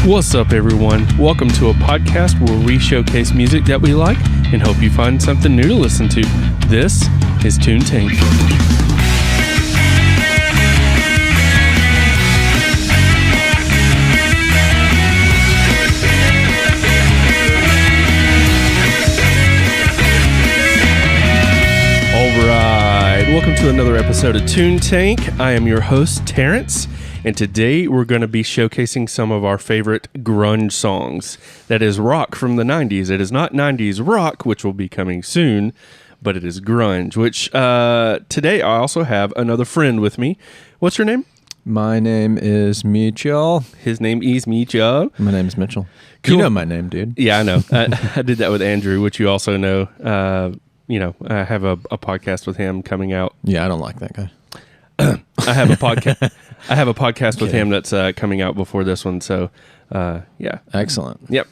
What's up, everyone? Welcome to a podcast where we showcase music that we like and hope you find something new to listen to. This is Tune Tank. All right, welcome to another episode of Tune Tank. I am your host, Terrence. And today we're going to be showcasing some of our favorite grunge songs. That is rock from the 90s. It is not 90s rock, which will be coming soon, but it is grunge, which today I also have another friend with me. What's your name? My name is Mitchell. His name is Mitchell. My name is Mitchell. Cool. You know my name, dude. Yeah, I know. I did that with Andrew, which you also know. I have a podcast with him coming out. Yeah, I don't like that guy. I have a podcast. I have a podcast with him that's coming out before this one. So, yeah. Excellent. Yep.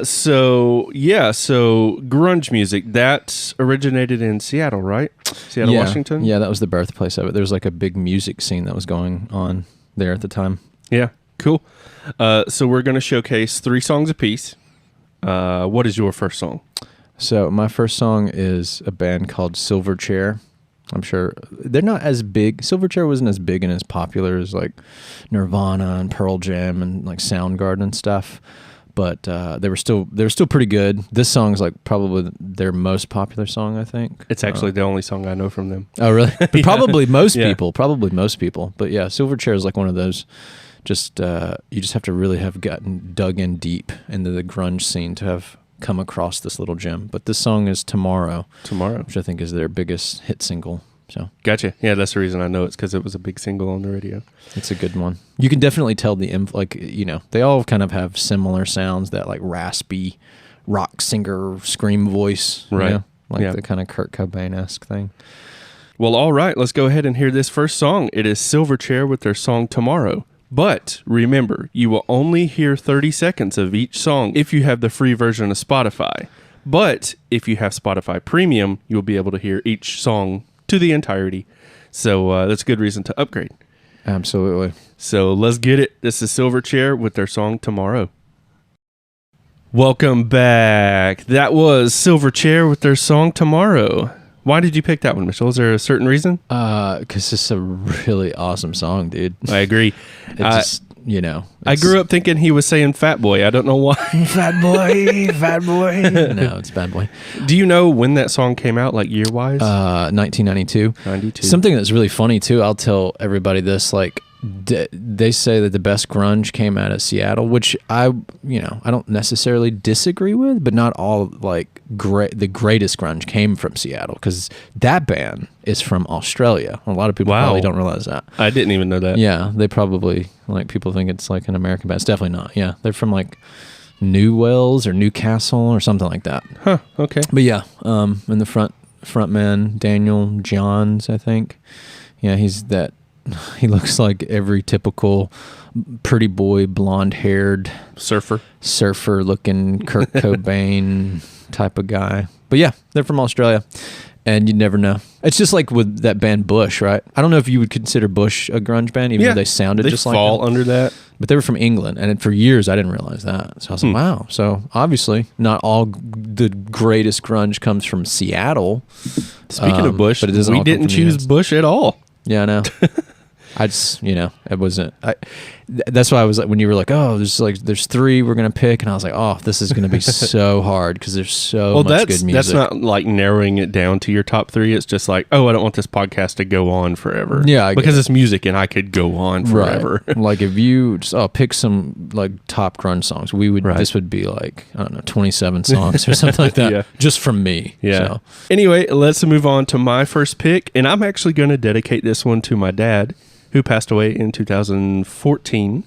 So grunge music that originated in Seattle, right? Seattle, Washington. Yeah, that was the birthplace of it. There was like a big music scene that was going on there at the time. Yeah. Cool. So we're going to showcase 3 songs apiece. What is your first song? So my first song is a band called Silverchair. I'm sure they're not as big. Silverchair wasn't as big and as popular as like Nirvana and Pearl Jam and like Soundgarden and stuff, but they were still pretty good. This song's like probably their most popular song, I think. It's actually the only song I know from them. Oh, really? But Yeah. Probably most people. But yeah, Silverchair is like one of those. Just you just have to really have gotten dug in deep into the grunge scene to have come across this little gem. But this song is Tomorrow, which I think is their biggest hit single. So Gotcha. Yeah, that's the reason I know it's because it was a big single on the radio. it's a good one. You can definitely tell they all kind of have similar sounds, that like raspy rock singer scream voice, Right. The kind of Kurt Cobain-esque thing. Well, all right, let's go ahead and hear this first song. It is Silverchair with their song Tomorrow. But remember, you will only hear 30 seconds of each song if you have the free version of Spotify. But if you have Spotify Premium, you'll be able to hear each song to the entirety. So that's a good reason to upgrade. Absolutely. So let's get it. This is Silverchair with their song Tomorrow. Welcome back. That was Silverchair with their song Tomorrow. Why did you pick that one, Mitchell? Is there a certain reason? Because it's a really awesome song, dude. I agree. I grew up thinking he was saying Fat Boy. I don't know why. Fat boy. No, it's Bad Boy. Do you know when that song came out, like year-wise? 1992. 92. Something that's really funny, too, I'll tell everybody this, like, they say that the best grunge came out of Seattle, which I don't necessarily disagree with, but not all, like, the greatest grunge came from Seattle, because that band is from Australia. A lot of people probably don't realize that. I didn't even know that. Yeah, they probably, like, people think it's like an American band. It's definitely not. Yeah, they're from, like, New Wales or Newcastle or something like that. Huh, okay. But yeah, in the front man, Daniel Johns, I think. Yeah, he looks like every typical pretty boy, blonde-haired surfer-looking Kurt Cobain type of guy. But yeah, they're from Australia, and you never know. It's just like with that band Bush, right? I don't know if you would consider Bush a grunge band, even though they sounded just like them. They fall under that. But they were from England, and for years I didn't realize that. So I was like, wow. So obviously, not all the greatest grunge comes from Seattle. Speaking of Bush, but we didn't choose Bush at all. Yeah, I know. I just, it wasn't. That's why I was like, when you were like, oh, there's 3 we're gonna pick, and I was like, oh, this is gonna be so hard because there's so much good music. That's not like narrowing it down to your top 3. It's just like, oh, I don't want this podcast to go on forever. Yeah, because it's music and I could go on forever. Right. Like if you just pick some like top grunge songs, this would be like, I don't know, 27 songs or something like that. Yeah. Just from me. Yeah. So. Anyway, let's move on to my first pick, and I'm actually going to dedicate this one to my dad, who passed away in 2014.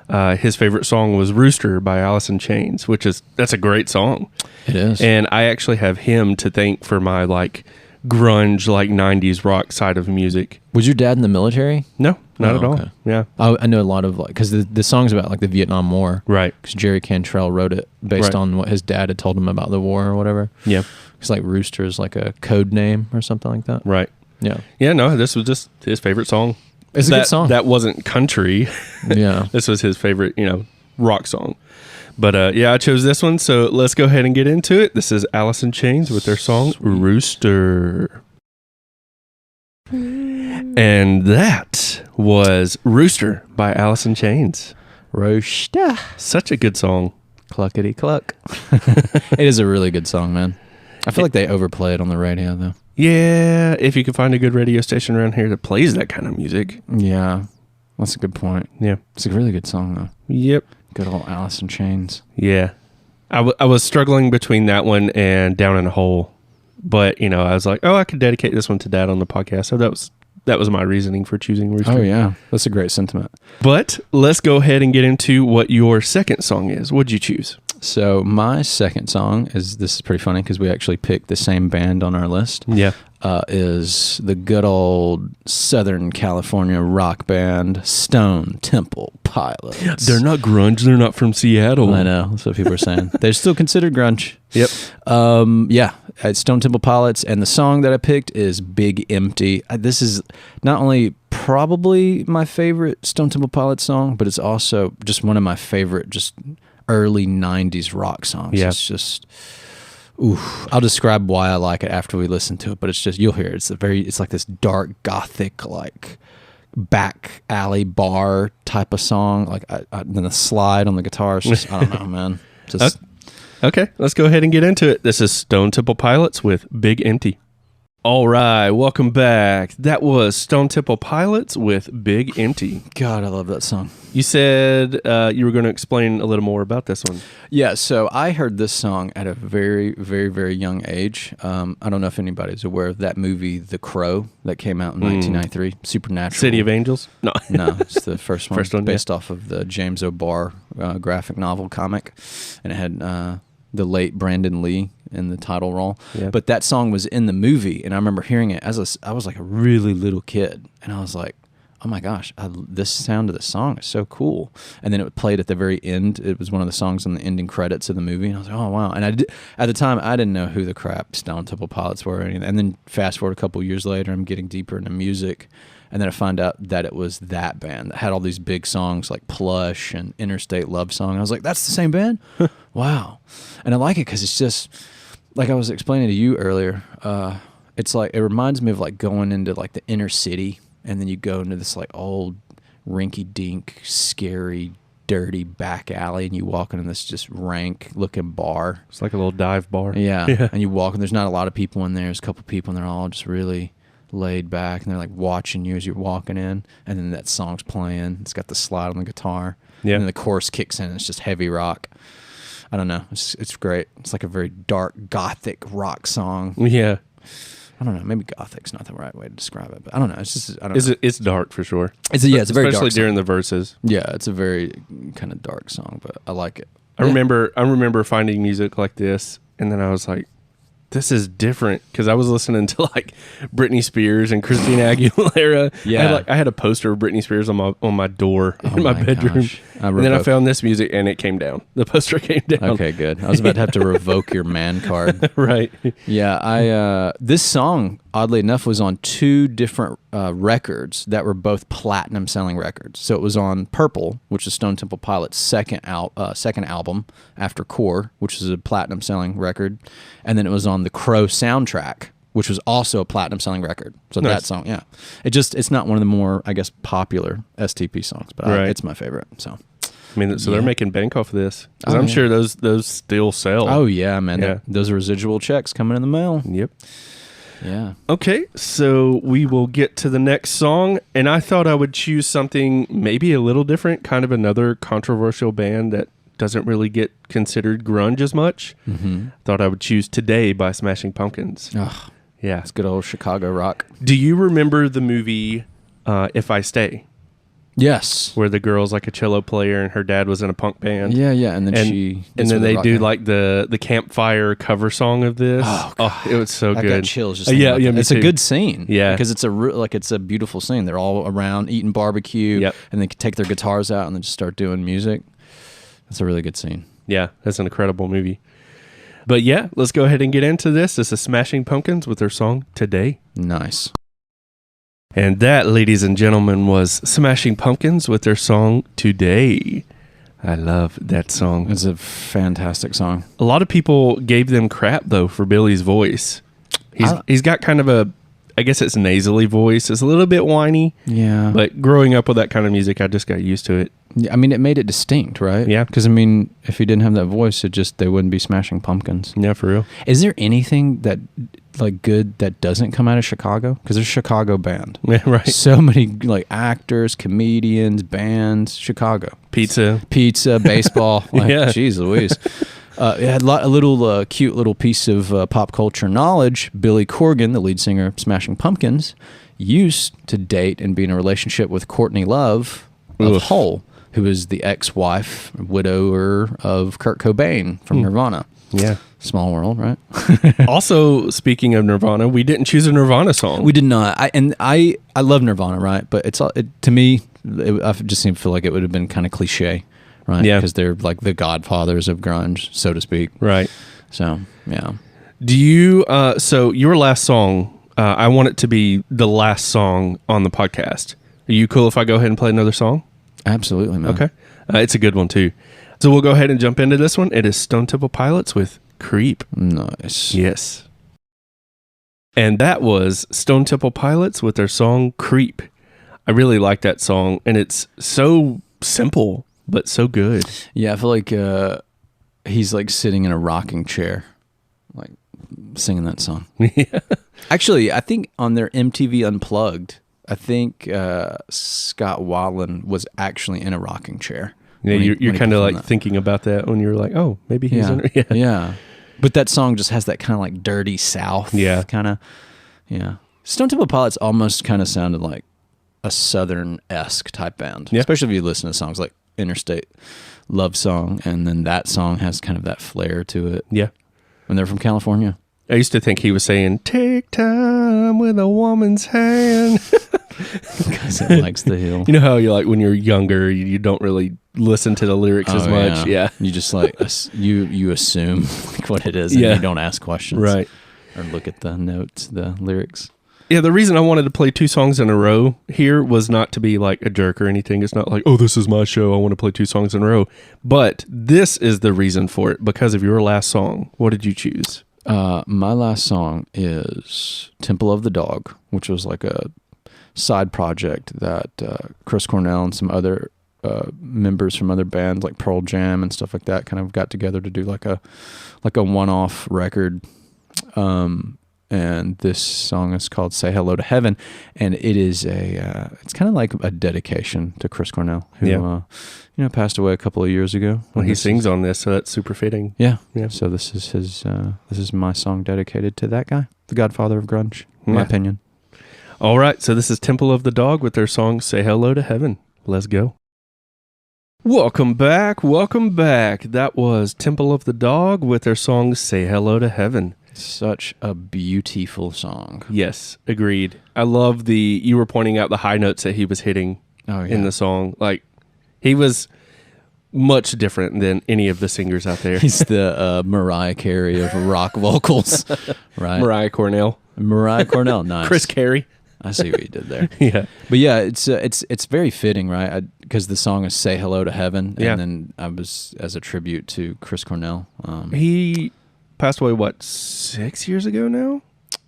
His favorite song was Rooster by Alice in Chains, that's a great song. It is. And I actually have him to thank for my like grunge, like 90s rock side of music. Was your dad in the military? No, not at all. Okay. Yeah. I know a lot of like, because the song's about like the Vietnam War. Right. Because Jerry Cantrell wrote it based on what his dad had told him about the war or whatever. Yeah. It's like Rooster is like a code name or something like that. Right. Yeah. Yeah, no, this was just his favorite song. It's a good song. That wasn't country. Yeah. This was his favorite, rock song. But yeah, I chose this one, so let's go ahead and get into it. This is Alice in Chains with their song Rooster. And that was Rooster by Alice in Chains. Rooster. Such a good song. Cluckety cluck. It is a really good song, man. I feel like they overplay it on the radio, though. Yeah, if you can find a good radio station around here that plays that kind of music. Yeah, that's a good point. Yeah. It's a really good song, though. Yep. Good old Alice in Chains. Yeah. I was struggling between that one and Down in a Hole. But, you know, I was like, oh, I could dedicate this one to Dad on the podcast. So that was my reasoning for choosing Rooster. Oh, yeah. That's a great sentiment. But let's go ahead and get into what your second song is. What'd you choose? So my second song this is pretty funny because we actually picked the same band on our list. Yeah. Is the good old Southern California rock band Stone Temple Pilots. They're not grunge. They're not from Seattle. I know. That's what people are saying. They're still considered grunge. Yep. Yeah. It's Stone Temple Pilots, and the song that I picked is Big Empty. This is not only probably my favorite Stone Temple Pilots song, but it's also just one of my favorite just early 90s rock songs. Yeah. It's just... Ooh, I'll describe why I like it after we listen to it, but it's just, you'll hear it. It's like this dark gothic, like back alley bar type of song. Like then the slide on the guitar is just, I don't know, man. Just Okay, let's go ahead and get into it. This is Stone Temple Pilots with Big Empty. All right, welcome back. That was Stone Temple Pilots with Big Empty. God, I love that song. You said you were going to explain a little more about this one. Yeah, so I heard this song at a very, very, very young age. I don't know if anybody's aware of that movie, The Crow, that came out in 1993. Supernatural. City of Angels? No. No, it's the first one. First one, based off of the James O'Barr graphic novel comic. And it had the late Brandon Lee in the title role. Yep. But that song was in the movie, and I remember hearing it I was like a really little kid. And I was like, oh my gosh, this sound of the song is so cool. And then it played at the very end. It was one of the songs on the ending credits of the movie. And I was like, oh, wow. And at the time, I didn't know who the crap Stone Temple Pilots were or anything. And then fast forward a couple years later, I'm getting deeper into music. And then I find out that it was that band that had all these big songs like Plush and Interstate Love Song. And I was like, that's the same band? Wow. And I like it because it's just, like I was explaining to you earlier, it's like, it reminds me of like going into like the inner city. And then you go into this like old rinky-dink, scary, dirty back alley, and you walk into this just rank-looking bar. It's like a little dive bar. Yeah. And you walk, and there's not a lot of people in there. There's a couple people, and they're all just really laid back, and they're like watching you as you're walking in. And then that song's playing. It's got the slide on the guitar. Yeah. And then the chorus kicks in, and it's just heavy rock. I don't know. It's great. It's like a very dark, gothic rock song. Yeah. I don't know. Maybe gothic's not the right way to describe it, but I don't know. It's just, I don't know. It's dark for sure. It's a very dark especially song. during the verses. Yeah, it's a very kind of dark song, but I like it. I remember finding music like this, and then I was like, this is different, because I was listening to like Britney Spears and Christina Aguilera. Yeah. I had a poster of Britney Spears on my door in my bedroom. Gosh. And then I found this music, and it came down. The poster came down. Okay, good. I was about to have to revoke your man card. Right. Yeah, this song, oddly enough, was on two different records that were both platinum selling records. So it was on Purple, which is Stone Temple Pilots' second album after Core, which is a platinum selling record, and then it was on the Crow soundtrack, which was also a platinum selling record. So Nice. that song, yeah, it's not one of the more, I guess, popular STP songs, but Right. it's my favorite. So. I mean, so they're Yeah. making bank off of this. 'Cause Oh, I'm yeah. sure those still sell. Oh yeah, man. Yeah. Those are residual checks coming in the mail. Yep. Yeah. Okay, so we will get to the next song, and I thought I would choose something maybe a little different, kind of another controversial band that doesn't really get considered grunge as much. Mm-hmm. Thought I would choose Today by Smashing Pumpkins. Oh, Yeah. it's good old Chicago rock. Do you remember the movie If I Stay, Yes. where the girl's like a cello player and her dad was in a punk band? Yeah, and then And then they do like the campfire cover song of this. Oh, it was so I good. got chills just Yeah, thinking about me that. It's too. a good scene. Yeah. because it's it's a beautiful scene. They're all around eating barbecue. Yep. And they take their guitars out and then just start doing music. That's a really good scene. Yeah, that's an incredible movie. But yeah, let's go ahead and get into this. This is Smashing Pumpkins with their song Today. Nice. And that, ladies and gentlemen, was Smashing Pumpkins with their song Today. I love that song. It's a fantastic song. A lot of people gave them crap though for Billy's voice. He's got kind of a, I guess it's nasally voice. It's a little bit whiny. Yeah. But growing up with that kind of music, I just got used to it. I mean, it made it distinct, right? Yeah. Because, I mean, if he didn't have that voice, they wouldn't be Smashing Pumpkins. Yeah, for real. Is there anything that, like, good that doesn't come out of Chicago? Because there's a Chicago band. Yeah, right. So many, like, actors, comedians, bands, Chicago. Pizza, baseball. Like, yeah. Jeez Louise. It had a little cute little piece of pop culture knowledge. Billy Corgan, the lead singer of Smashing Pumpkins, used to date and be in a relationship with Courtney Love of Hole, who is the ex-wife, widower of Kurt Cobain from Nirvana. Yeah. Small world, right? Also, speaking of Nirvana, we didn't choose a Nirvana song. We did not. I love Nirvana, right? But to me, I just seem to feel like it would have been kind of cliche. Right? Yeah. Because they're like the godfathers of grunge, so to speak. Right. So, yeah. Do you, so your last song, I want it to be the last song on the podcast. Are you cool if I go ahead and play another song? Absolutely, man. Okay. It's a good one, too. So we'll go ahead and jump into this one. It is Stone Temple Pilots with Creep. Nice. Yes. And that was Stone Temple Pilots with their song Creep. I really like that song, and it's so simple, but so good. Yeah, I feel like he's like sitting in a rocking chair, like singing that song. Yeah. Actually, I think on their MTV Unplugged, I think Scott Weiland was actually in a rocking chair. Yeah, you're kind of like thinking about that when you're like, oh, maybe he's in it. Yeah. But that song just has that kind of like dirty South. Yeah. Kind of. Yeah. Stone Temple Pilots almost kind of sounded like a Southern-esque type band. Yeah. Especially if you listen to songs like Interstate Love Song, and then that song has kind of that flair to it. Yeah. And they're from California. I used to think he was saying, take time with a woman's hand. Because it likes the hill. You know how you like when you're younger, you don't really listen to the lyrics as much. Yeah. You just like, you assume like what it is, and you don't ask questions. Right. Or look at the notes, the lyrics. Yeah, the reason I wanted to play 2 songs in a row here was not to be like a jerk or anything. It's not like, oh, this is my show, I want to play 2 songs in a row. But this is the reason for it, because of your last song. What did you choose? My last song is Temple of the Dog, which was like a side project that Chris Cornell and some other members from other bands like Pearl Jam and stuff like that kind of got together to do like a one-off record. And this song is called Say Hello to Heaven, and it is it's kind of like a dedication to Chris Cornell, who passed away a couple of years ago. Well, he sings on this, so that's super fitting. Yeah. So this is my song dedicated to that guy, the godfather of grunge, in my opinion. All right, so this is Temple of the Dog with their song Say Hello to Heaven. Let's go. Welcome back. That was Temple of the Dog with their song Say Hello to Heaven. Such a beautiful song. Yes, agreed. I love you were pointing out the high notes that he was hitting in the song. Like, he was much different than any of the singers out there. He's the Mariah Carey of rock vocals, right? Mariah Cornell, nice. Chris Carey. I see what you did there. Yeah, but yeah, it's very fitting, right? Because the song is "Say Hello to Heaven," and then I was as a tribute to Chris Cornell. He passed away 6 years ago now,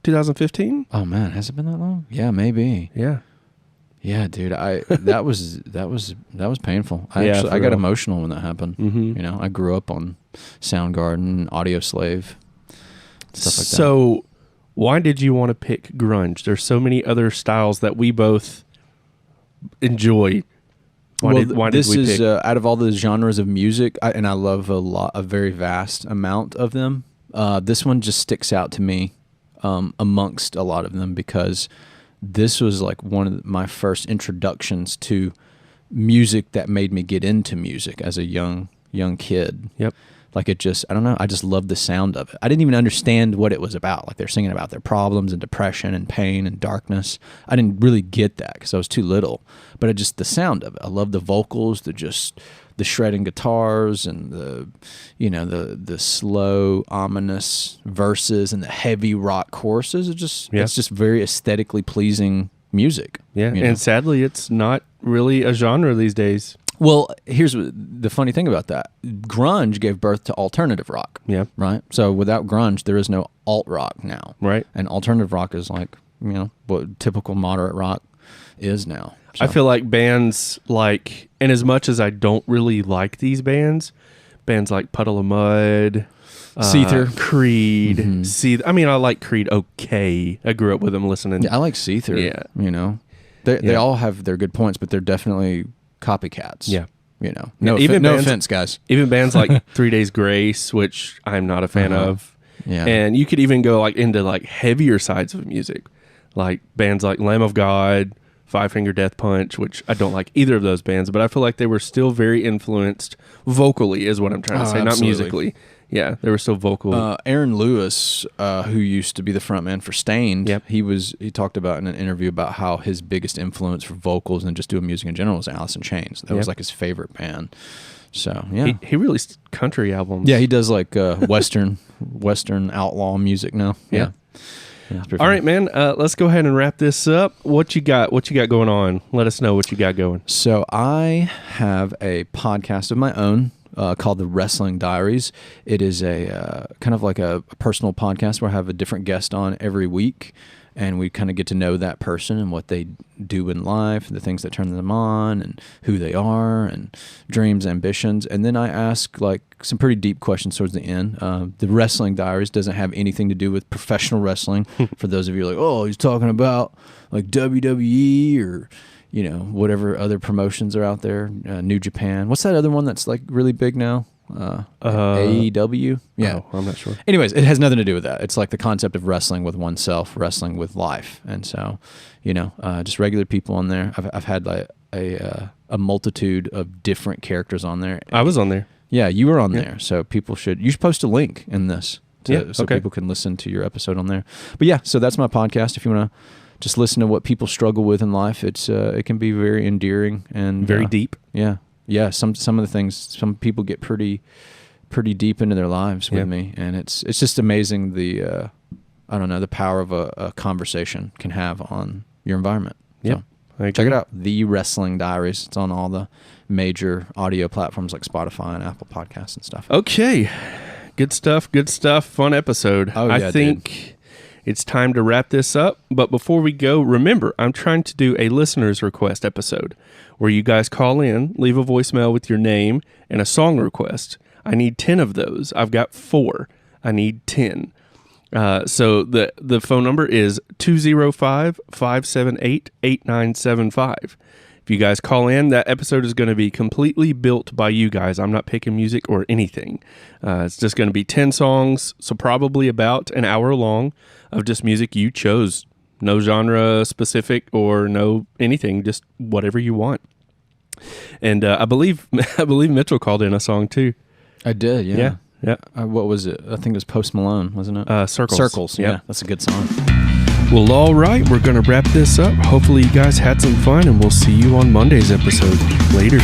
2015. Oh man, has it been that long? Yeah, maybe. Yeah, dude. That was painful. I got emotional when that happened. Mm-hmm. You know, I grew up on Soundgarden, Audio Slave, stuff like that. So, why did you want to pick grunge? There's so many other styles that we both enjoy. Why did we pick? Out of all the genres of music, and I love a very vast amount of them. This one just sticks out to me amongst a lot of them because this was like one of my first introductions to music that made me get into music as a young kid. Yep. Like it just, I don't know, I just loved the sound of it. I didn't even understand what it was about. Like they're singing about their problems and depression and pain and darkness. I didn't really get that because I was too little. But the sound of it. I love the vocals, the shredding guitars and the slow, ominous verses and the heavy rock choruses. It's just very aesthetically pleasing music. Yeah, and sadly, it's not really a genre these days. Well, here's the funny thing about that. Grunge gave birth to alternative rock. Yeah. Right? So without grunge, there is no alt rock now. Right. And alternative rock is like, what typical moderate rock is now. So. I feel like bands like, and as much as I don't really like these bands like Puddle of Mud, Seether, Creed, I mean, I like Creed okay. I grew up with them listening. Yeah, I like Seether. Yeah. They all have their good points, but they're definitely copycats. Yeah. No offense, guys. Even bands like 3 Days Grace, which I'm not a fan of. Yeah. And you could even go like into like heavier sides of music, like bands like Lamb of God, Five Finger Death Punch, which I don't like either of those bands, but I feel like they were still very influenced vocally, is what I'm trying to say, not musically. Yeah, they were still vocal. Aaron Lewis, who used to be the frontman for Stained, Yep. he talked about in an interview about how his biggest influence for vocals and just doing music in general was Alice in Chains. That was like his favorite band. So yeah, he released country albums. Yeah, he does like Western outlaw music now. Yeah. All right, man. Let's go ahead and wrap this up. What you got? What you got going on? Let us know what you got going. So I have a podcast of my own called the Wrestling Diaries. It is a kind of like a personal podcast where I have a different guest on every week, and we kind of get to know that person and what they do in life, the things that turn them on, and who they are, and dreams, ambitions. And then I ask like some pretty deep questions towards the end. The Wrestling Diaries doesn't have anything to do with professional wrestling. For those of you like, oh, he's talking about like WWE or whatever other promotions are out there. New Japan. What's that other one that's like really big now? AEW. Yeah, I'm not sure. Anyways, it has nothing to do with that. It's like the concept of wrestling with oneself, wrestling with life, and so just regular people on there. I've had like a multitude of different characters on there. I was on there. Yeah, you were on there. So you should post a link in this so okay. people can listen to your episode on there. But yeah, so that's my podcast. If you want to just listen to what people struggle with in life, it can be very endearing and very deep. Yeah. Some of the things, some people get pretty deep into their lives with me, and it's just amazing the power of a conversation can have on your environment. Yeah, so, check it out, The Wrestling Diaries. It's on all the major audio platforms like Spotify and Apple Podcasts and stuff. Okay, good stuff. Fun episode. Oh, yeah, I think it's time to wrap this up. But before we go, remember, I'm trying to do a listener's request episode where you guys call in, leave a voicemail with your name and a song request. I need 10 of those. I've got 4. I need 10. So the phone number is 205-578-8975. If you guys call in, that episode is going to be completely built by you guys. I'm not picking music or anything. It's just going to be 10 songs, so probably about an hour long of just music you chose. No genre specific or no anything, just whatever you want. And I believe Mitchell called in a song too. I did, yeah. Yeah. What was it? I think it was Post Malone, wasn't it? Circles. Circles, Yep. yeah. That's a good song. Well, all right, we're going to wrap this up. Hopefully you guys had some fun, and we'll see you on Monday's episode. Later.